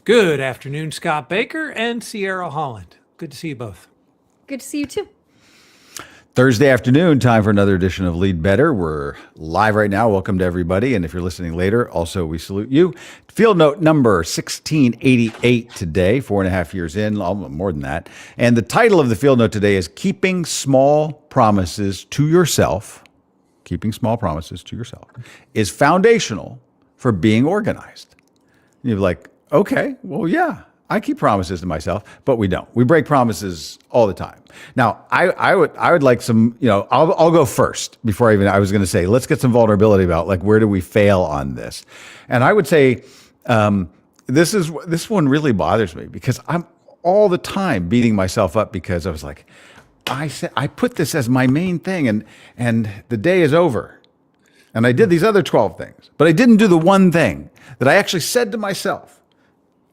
Good afternoon, Scott Baker and Sierra Holland. Good to see you both. Good to see you too. Thursday afternoon, time for another edition of Lead Better. We're live right now. Welcome to everybody. And if you're listening later, also we salute you. Field note number 1688 today, 4.5 years in, more than that. And the title of the field note today is Keeping Small Promises to Yourself. Keeping small promises to yourself is foundational for being organized. And you're like, okay, well, yeah, I keep promises to myself, but we don't. We break promises all the time. Now, I would like some, I'll go first before I was going to say, let's get some vulnerability about like, where do we fail on this? And I would say, this one really bothers me because I'm all the time beating myself up because I was like, I put this as my main thing and the day is over. And I did these other 12 things, but I didn't do the one thing that I actually said to myself.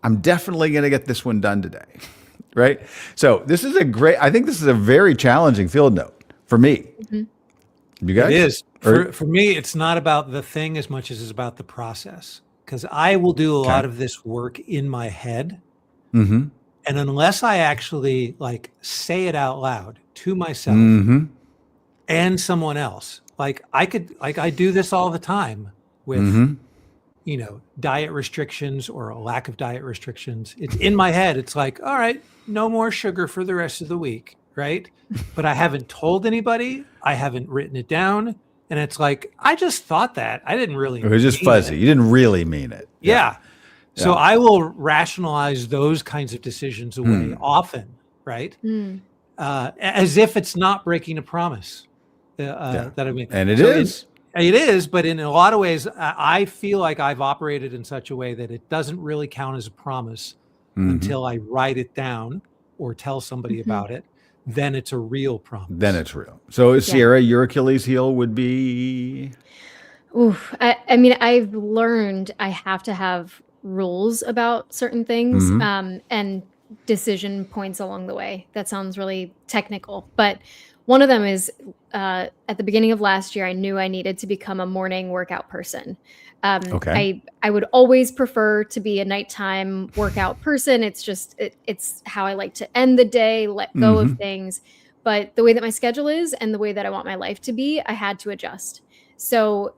I'm definitely going to get this one done today, right? So I think this is a very challenging field note for me. Mm-hmm. You guys? It is. For me, it's not about the thing as much as it's about the process. Because I will do a lot of this work in my head. Mm-hmm. And unless I actually say it out loud to myself and someone else, I do this all the time with diet restrictions or a lack of diet restrictions. It's in my head. It's like, all right, no more sugar for the rest of the week, right? But I haven't told anybody. I haven't written it down. And it's like, I just thought that. I didn't really It was just fuzzy. You didn't really mean it. Yeah. So I will rationalize those kinds of decisions away often, right? As if it's not breaking a promise that I made. And it is. It is, but in a lot of ways, I feel like I've operated in such a way that it doesn't really count as a promise until I write it down or tell somebody about it. Then it's a real promise. Then it's real. So, Sierra, your Achilles heel would be? Oof. I mean, I've learned I have to have rules about certain things and decision points along the way. That sounds really technical, but one of them is at the beginning of last year, I knew I needed to become a morning workout person. I would always prefer to be a nighttime workout person. It's just, it's how I like to end the day, let go of things. But the way that my schedule is and the way that I want my life to be, I had to adjust. So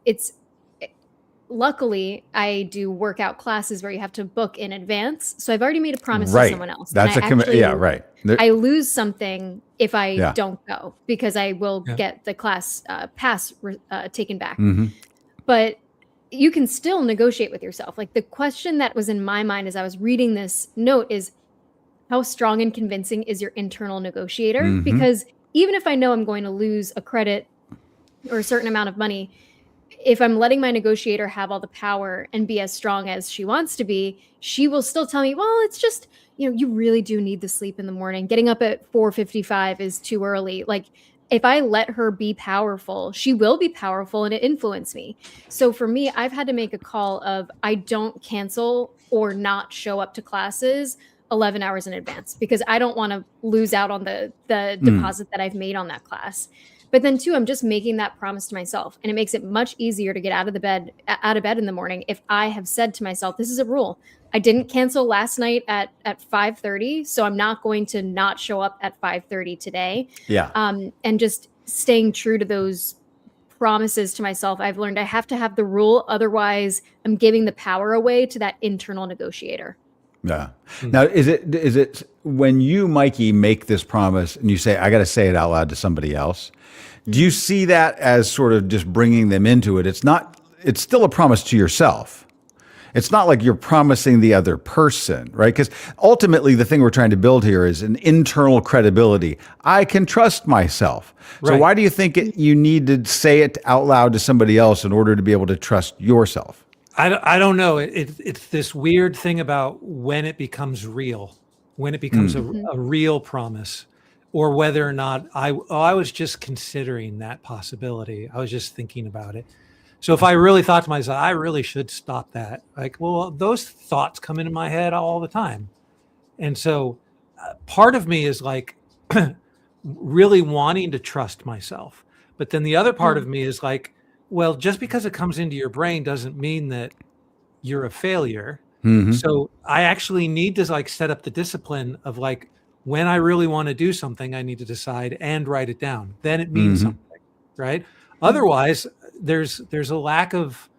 luckily, I do workout classes where you have to book in advance. So I've already made a promise to someone else. That's right. I lose something if I don't go because I will get the class pass taken back. But you can still negotiate with yourself. Like the question that was in my mind as I was reading this note is, how strong and convincing is your internal negotiator? Because even if I know I'm going to lose a credit or a certain amount of money, if I'm letting my negotiator have all the power and be as strong as she wants to be, she will still tell me, well, it's just, you really do need the sleep in the morning. Getting up at 4:55 is too early. Like if I let her be powerful, she will be powerful and it influence me. So for me, I've had to make a call of I don't cancel or not show up to classes 11 hours in advance because I don't want to lose out on the deposit that I've made on that class. But then too, I'm just making that promise to myself, and it makes it much easier to get out of bed in the morning if I have said to myself, this is a rule. I didn't cancel last night at 5:30, so I'm not going to not show up at 5:30 today. Yeah. And just staying true to those promises to myself. I've learned I have to have the rule, otherwise I'm giving the power away to that internal negotiator. Yeah. Now, is it when you, Mikey, make this promise and you say, I got to say it out loud to somebody else, do you see that as sort of just bringing them into it? It's still a promise to yourself. It's not like you're promising the other person, right? Because ultimately the thing we're trying to build here is an internal credibility. I can trust myself. So why do you think you need to say it out loud to somebody else in order to be able to trust yourself? I don't know. It's this weird thing about when it becomes real, when it becomes a real promise, or whether or not I was just considering that possibility. I was just thinking about it. So if I really thought to myself, I really should stop that. Like, well, those thoughts come into my head all the time. And so part of me is like really wanting to trust myself. But then the other part of me is like, well, just because it comes into your brain doesn't mean that you're a failure. So I actually need to like set up the discipline of like, when I really want to do something, I need to decide and write it down. Then it means something, right? Otherwise, there's a lack of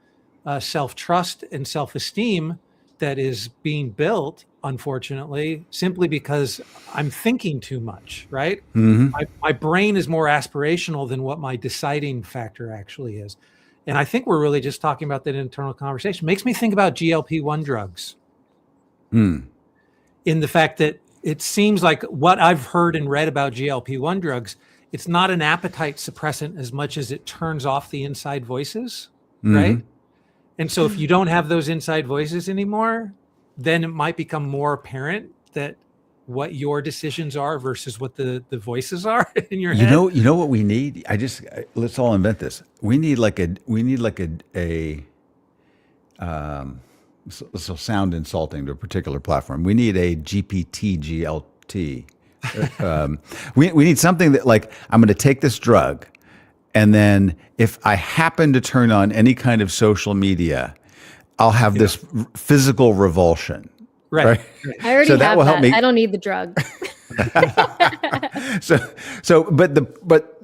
self-trust and self-esteem that is being built, unfortunately, simply because I'm thinking too much, right? My brain is more aspirational than what my deciding factor actually is. And I think we're really just talking about that internal conversation. Makes me think about GLP-1 drugs. In the fact that it seems like what I've heard and read about GLP-1 drugs, it's not an appetite suppressant as much as it turns off the inside voices, right? And so if you don't have those inside voices anymore, then it might become more apparent that what your decisions are versus what the voices are in your head. You know what we need? Let's all invent this. We need like a this will sound insulting to a particular platform. We need a GPT GLT. We need something that like, I'm going to take this drug, and then if I happen to turn on any kind of social media, I'll have this physical revulsion. Right. I already have that. I don't need the drug.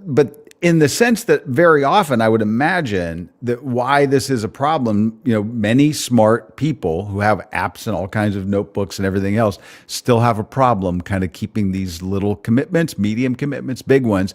But in the sense that very often I would imagine that why this is a problem, many smart people who have apps and all kinds of notebooks and everything else still have a problem kind of keeping these little commitments, medium commitments, big ones.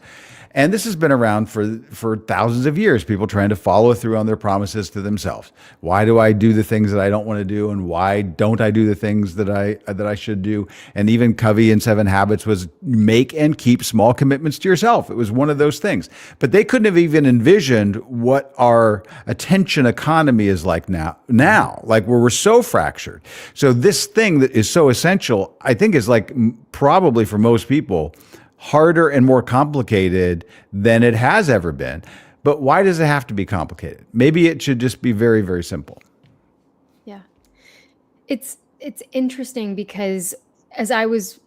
And this has been around for thousands of years, people trying to follow through on their promises to themselves. Why do I do the things that I don't want to do? And why don't I do the things that I should do? And even Covey in 7 Habits was make and keep small commitments to yourself. It was one of those things. But they couldn't have even envisioned what our attention economy is like now, like where we're so fractured. So this thing that is so essential, I think is like probably for most people, harder and more complicated than it has ever been. But why does it have to be complicated? Maybe it should just be very, very simple. Yeah. It's interesting because as I was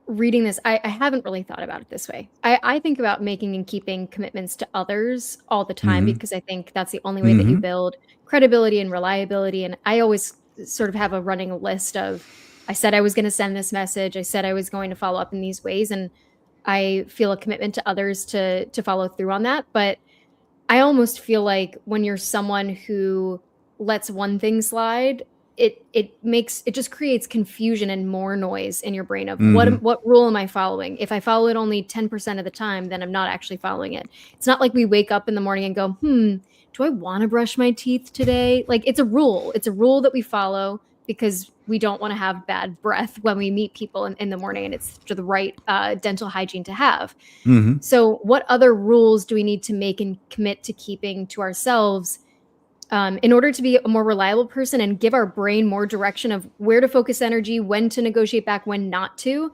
reading this, I haven't really thought about it this way. I think about making and keeping commitments to others all the time because I think that's the only way that you build credibility and reliability. And I always sort of have a running list of, I said I was going to send this message. I said I was going to follow up in these ways. And I feel a commitment to others to follow through on that. But I almost feel like when you're someone who lets one thing slide, it just creates confusion and more noise in your brain of what rule am I following? If I follow it only 10% of the time, then I'm not actually following it. It's not like we wake up in the morning and go, do I want to brush my teeth today? Like it's a rule. It's a rule that we follow because we don't want to have bad breath when we meet people in the morning, and it's the right dental hygiene to have. So what other rules do we need to make and commit to keeping to ourselves in order to be a more reliable person and give our brain more direction of where to focus energy, when to negotiate back, when not to?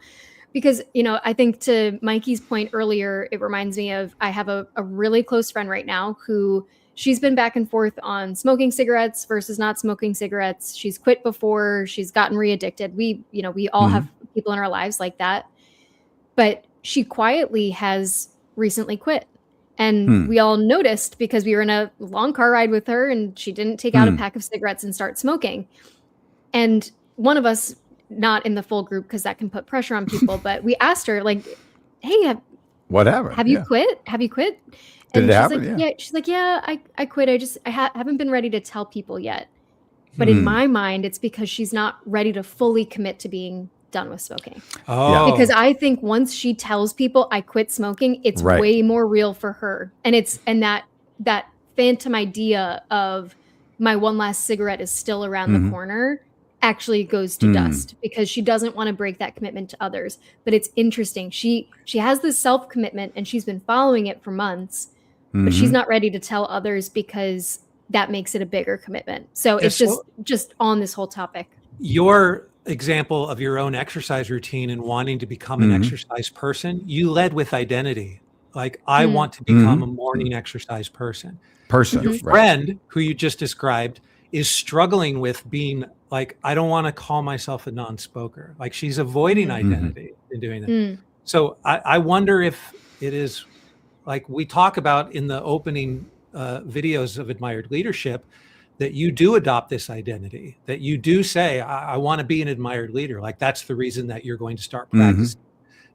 Because, I think to Mikey's point earlier, it reminds me of, I have a really close friend right now who she's been back and forth on smoking cigarettes versus not smoking cigarettes. She's quit before. She's gotten re-addicted. We all have people in our lives like that. But she quietly has recently quit. And we all noticed because we were in a long car ride with her and she didn't take out a pack of cigarettes and start smoking. And one of us, not in the full group because that can put pressure on people, but we asked her like, hey, whatever. Have you quit? Have you quit? Did and it she's happen? Like, yeah. She's like, yeah, I quit. I haven't been ready to tell people yet. But in my mind, it's because she's not ready to fully commit to being done with smoking. Oh. Because I think once she tells people I quit smoking, it's way more real for her. And that phantom idea of my one last cigarette is still around the corner actually goes to dust because she doesn't want to break that commitment to others. But it's interesting. She has this self-commitment and she's been following it for months. But she's not ready to tell others because that makes it a bigger commitment. So it's just on this whole topic. Your example of your own exercise routine and wanting to become an exercise person, you led with identity. Like, I want to become a morning exercise person. Your friend, who you just described, is struggling with being like, I don't want to call myself a non-smoker. Like, she's avoiding identity in doing that. So I wonder if it is, like we talk about in the opening videos of Admired Leadership, that you do adopt this identity, that you do say, I want to be an admired leader. Like that's the reason that you're going to start practicing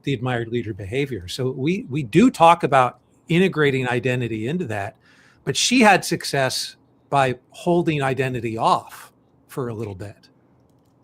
the admired leader behavior. So we do talk about integrating identity into that, but she had success by holding identity off for a little bit.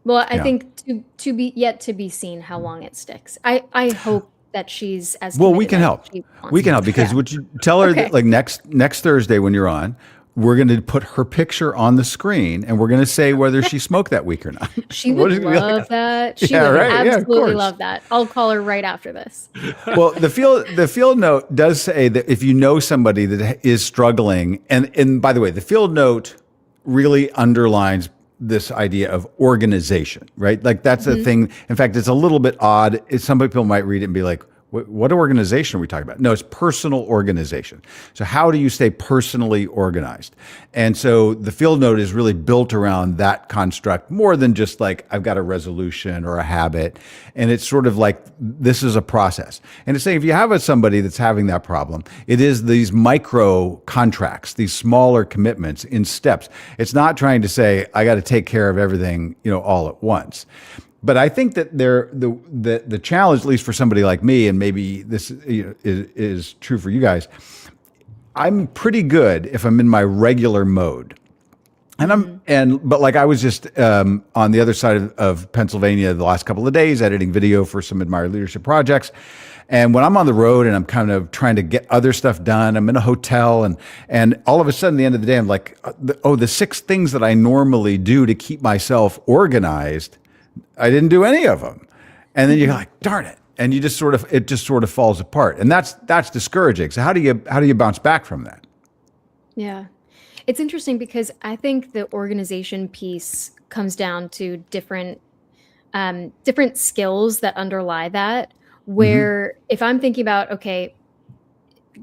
Well, I think to be yet to be seen how long it sticks. I hope that she's as well. We can help. We can help because would you tell her that like next Thursday when you're on, we're going to put her picture on the screen and we're going to say whether she smoked that week or not. She would love that. She would absolutely love that. I'll call her right after this. Well, the field note does say that if you know somebody that is struggling, and by the way, the field note really underlines this idea of organization, right? Like that's a thing. In fact, it's a little bit odd. Some people might read it and be like, what organization are we talking about? No, it's personal organization. So how do you stay personally organized? And so the field note is really built around that construct more than just like, I've got a resolution or a habit. And it's sort of like, this is a process. And it's saying, if you have somebody that's having that problem, it is these micro contracts, these smaller commitments in steps. It's not trying to say, I got to take care of everything, all at once. But I think that the challenge, at least for somebody like me, and maybe this is true for you guys, I'm pretty good if I'm in my regular mode. But like I was just on the other side of Pennsylvania the last couple of days editing video for some admired leadership projects. And when I'm on the road and I'm kind of trying to get other stuff done, I'm in a hotel and all of a sudden at the end of the day, I'm like, the 6 things that I normally do to keep myself organized, I didn't do any of them. And then you're like, darn it. And it just sort of falls apart. And that's discouraging. So how do you bounce back from that? Yeah. It's interesting because I think the organization piece comes down to different skills that underlie that, where if I'm thinking about, okay,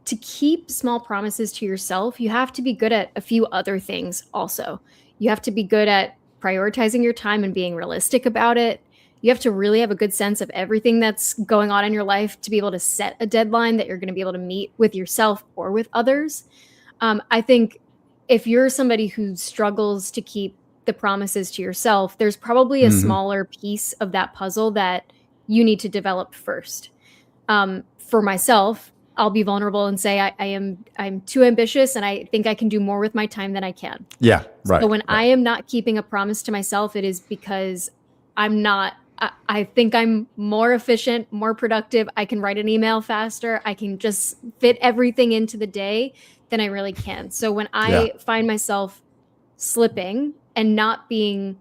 to keep small promises to yourself, you have to be good at a few other things also. You have to be good at prioritizing your time and being realistic about it. You have to really have a good sense of everything that's going on in your life to be able to set a deadline that you're going to be able to meet with yourself or with others. I think if you're somebody who struggles to keep the promises to yourself, there's probably a smaller piece of that puzzle that you need to develop first. For myself, I'll be vulnerable and say I'm too ambitious and I think I can do more with my time than I can. Yeah, right. So when I am not keeping a promise to myself, it is because I think I'm more efficient, more productive. I can write an email faster. I can just fit everything into the day than I really can. So when I find myself slipping and not being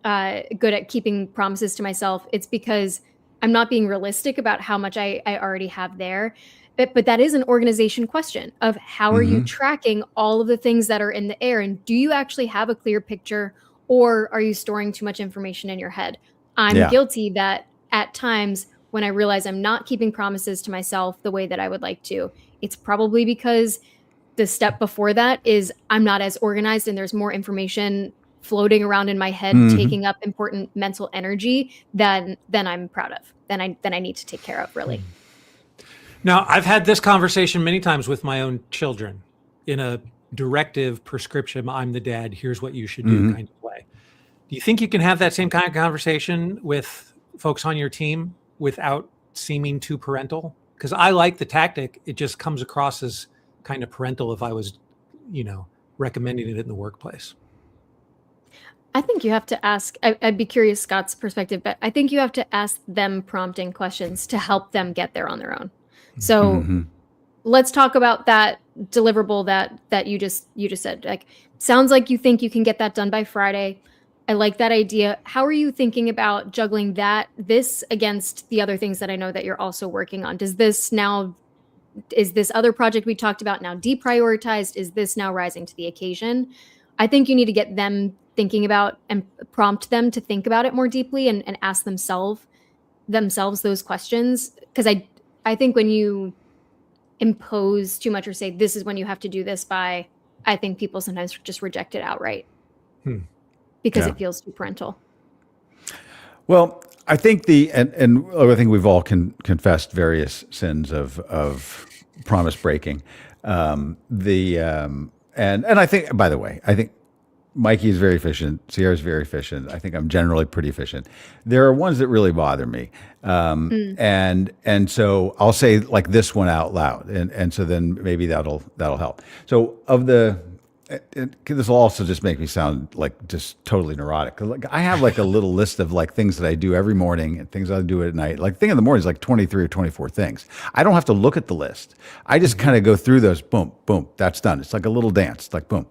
good at keeping promises to myself, it's because I'm not being realistic about how much I already have there. But that is an organization question of how are you tracking all of the things that are in the air? And do you actually have a clear picture, or are you storing too much information in your head? I'm guilty that at times when I realize I'm not keeping promises to myself the way that I would like to, it's probably because the step before that is I'm not as organized and there's more information floating around in my head, taking up important mental energy than I'm proud of, than I need to take care of, really. Now, I've had this conversation many times with my own children in a directive prescription, I'm the dad, here's what you should do kind of way. Do you think you can have that same kind of conversation with folks on your team without seeming too parental? Because I like the tactic. It just comes across as kind of parental if I was, recommending it in the workplace. I think you have to ask, I'd be curious Scott's perspective, but I think you have to ask them prompting questions to help them get there on their own. So let's talk about that deliverable that you just said. Like, sounds like you think you can get that done by Friday. I like that idea. How are you thinking about juggling this against the other things that I know that you're also working on? Is this other project we talked about now deprioritized? Is this now rising to the occasion? I think you need to get them thinking about and prompt them to think about it more deeply and ask themselves those questions. Because I think when you impose too much or say, this is when you have to do this by, I think people sometimes just reject it outright because it feels too parental. Well, I think and I think we've all confessed various sins of promise breaking. And I think, by the way, I think Mikey is very efficient. Sierra's very efficient. I think I'm generally pretty efficient. There are ones that really bother me. And so I'll say like this one out loud. And so then maybe that'll help. So this will also just make me sound like just totally neurotic. Like I have like a little list of like things that I do every morning and things I do at night. Like thing in the morning is like 23 or 24 things. I don't have to look at the list. I just kind of go through those. Boom, boom. That's done. It's like a little dance. Like boom.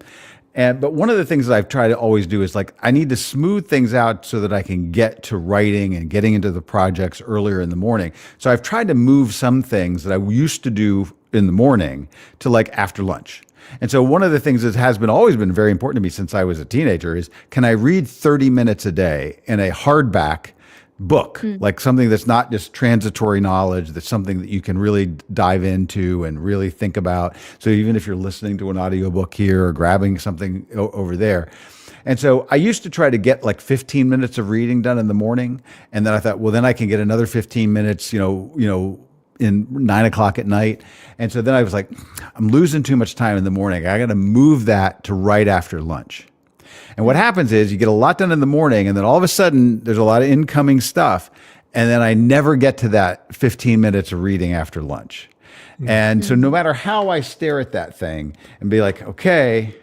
But one of the things that I've tried to always do is like, I need to smooth things out so that I can get to writing and getting into the projects earlier in the morning. So I've tried to move some things that I used to do in the morning to like after lunch. And so one of the things that has always been very important to me since I was a teenager is, can I read 30 minutes a day in a hardback book, like something that's not just transitory knowledge, that's something that you can really dive into and really think about. So even if you're listening to an audiobook here or grabbing something over there. And so I used to try to get like 15 minutes of reading done in the morning. And then I thought, well, then I can get another 15 minutes, in 9 o'clock at night. And so then I was like, I'm losing too much time in the morning. I got to move that to right after lunch. And what happens is you get a lot done in the morning, and then all of a sudden there's a lot of incoming stuff. And then I never get to that 15 minutes of reading after lunch. And so no matter how I stare at that thing and be like, okay,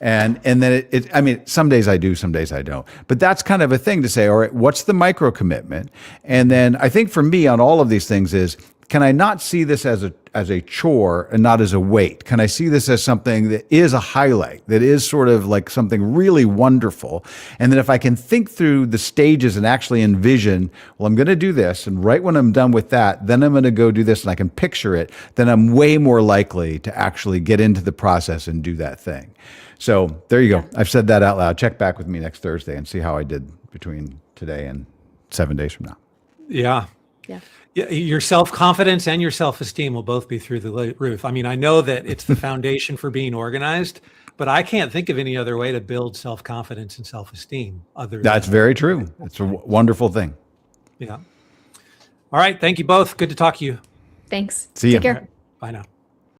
and then I mean, some days I do, some days I don't. But that's kind of a thing to say, all right, what's the micro commitment? And then I think for me on all of these things is, can I not see this as a chore and not as a weight? Can I see this as something that is a highlight, that is sort of like something really wonderful? And then if I can think through the stages and actually envision, well, I'm going to do this, and right when I'm done with that, then I'm going to go do this, and I can picture it, then I'm way more likely to actually get into the process and do that thing. So there you go. I've said that out loud. Check back with me next Thursday and see how I did between today and 7 days from now. Yeah. Yeah. Yeah, your self-confidence and your self-esteem will both be through the roof. I mean, I know that it's the foundation for being organized, but I can't think of any other way to build self-confidence and self-esteem other than That's very true. It's a wonderful thing. Yeah. All right. Thank you both. Good to talk to you. Thanks. See you. Take care. Bye now.